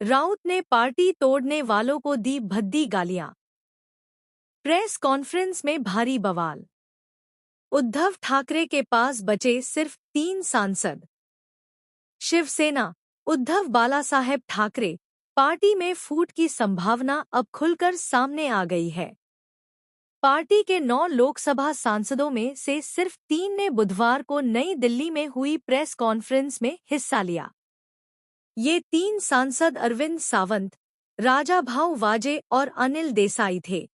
राउत ने पार्टी तोड़ने वालों को दी भद्दी गालियां। प्रेस कॉन्फ्रेंस में भारी बवाल। उद्धव ठाकरे के पास बचे सिर्फ 3 सांसद। शिवसेना, उद्धव बालासाहेब ठाकरे पार्टी में फूट की संभावना अब खुलकर सामने आ गई है। पार्टी के 9 लोकसभा सांसदों में से सिर्फ 3 ने बुधवार को नई दिल्ली में हुई प्रेस कॉन्फ्रेंस में हिस्सा लिया। ये 3 सांसद अरविंद सावंत, राजाभाऊ वाजे और अनिल देसाई थे।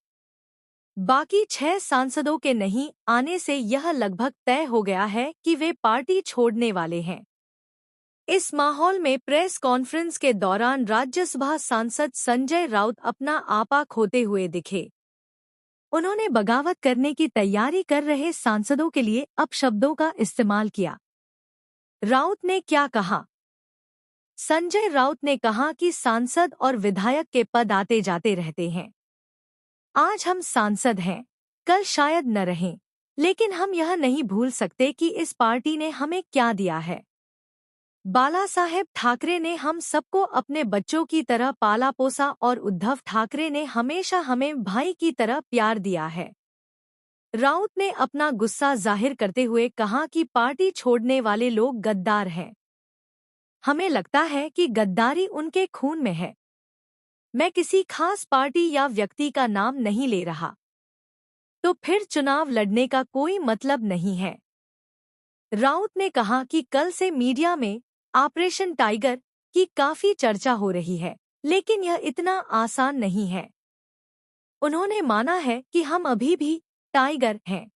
बाकी 6 सांसदों के नहीं आने से यह लगभग तय हो गया है कि वे पार्टी छोड़ने वाले हैं। इस माहौल में प्रेस कॉन्फ्रेंस के दौरान राज्यसभा सांसद संजय राउत अपना आपा खोते हुए दिखे। उन्होंने बगावत करने की तैयारी कर रहे सांसदों के लिए अपशब्दों का इस्तेमाल किया। राउत ने क्या कहा? संजय राउत ने कहा कि सांसद और विधायक के पद आते जाते रहते हैं। आज हम सांसद हैं, कल शायद न रहें, लेकिन हम यह नहीं भूल सकते कि इस पार्टी ने हमें क्या दिया है। बालासाहेब ठाकरे ने हम सबको अपने बच्चों की तरह पाला पोसा और उद्धव ठाकरे ने हमेशा हमें भाई की तरह प्यार दिया है। राउत ने अपना गुस्सा जाहिर करते हुए कहा कि पार्टी छोड़ने वाले लोग गद्दार हैं। हमें लगता है कि गद्दारी उनके खून में है। मैं किसी खास पार्टी या व्यक्ति का नाम नहीं ले रहा। तो फिर चुनाव लड़ने का कोई मतलब नहीं है। राउत ने कहा कि कल से मीडिया में ऑपरेशन टाइगर की काफी चर्चा हो रही है, लेकिन यह इतना आसान नहीं है। उन्होंने माना है कि हम अभी भी टाइगर हैं।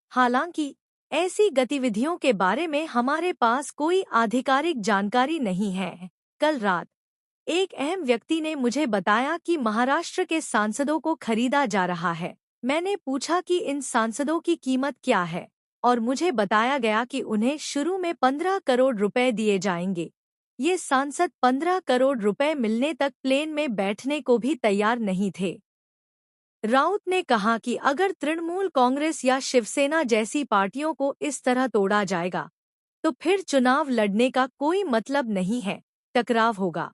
हालांकि ऐसी गतिविधियों के बारे में हमारे पास कोई आधिकारिक जानकारी नहीं है। कल रात एक अहम व्यक्ति ने मुझे बताया कि महाराष्ट्र के सांसदों को खरीदा जा रहा है। मैंने पूछा कि इन सांसदों की कीमत क्या है, और मुझे बताया गया कि उन्हें शुरू में 15 करोड़ रुपए दिए जाएंगे। ये सांसद 15 करोड़ रुपए मिलने तक प्लेन में बैठने को भी तैयार नहीं थे। राउत ने कहा कि अगर तृणमूल कांग्रेस या शिवसेना जैसी पार्टियों को इस तरह तोड़ा जाएगा, तो फिर चुनाव लड़ने का कोई मतलब नहीं है, टकराव होगा।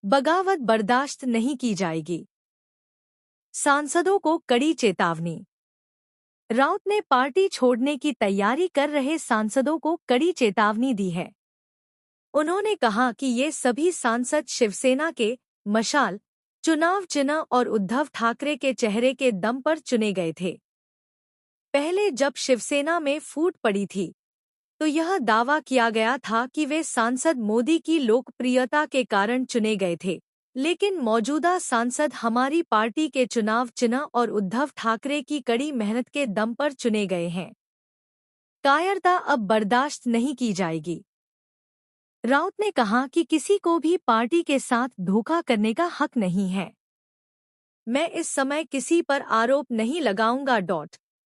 बगावत बर्दाश्त नहीं की जाएगी। सांसदों को कड़ी चेतावनी। राउत ने पार्टी छोड़ने की तैयारी कर रहे सांसदों को कड़ी चेतावनी दी है। उन्होंने कहा कि ये सभी सांसद शिवसेना के मशाल चुनाव चिन्ह और उद्धव ठाकरे के चेहरे के दम पर चुने गए थे। पहले जब शिवसेना में फूट पड़ी थी, तो यह दावा किया गया था कि वे सांसद मोदी की लोकप्रियता के कारण चुने गए थे, लेकिन मौजूदा सांसद हमारी पार्टी के चुनाव चिन्ह और उद्धव ठाकरे की कड़ी मेहनत के दम पर चुने गए हैं। कायरता अब बर्दाश्त नहीं की जाएगी। राउत ने कहा कि किसी को भी पार्टी के साथ धोखा करने का हक नहीं है। मैं इस समय किसी पर आरोप नहीं लगाऊंगा।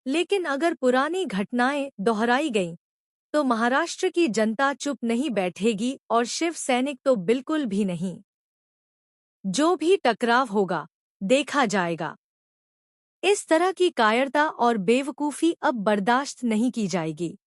लेकिन अगर पुरानी घटनाएं दोहराई गईं, तो महाराष्ट्र की जनता चुप नहीं बैठेगी और शिव सैनिक तो बिल्कुल भी नहीं। जो भी टकराव होगा, देखा जाएगा। इस तरह की कायरता और बेवकूफ़ी अब बर्दाश्त नहीं की जाएगी।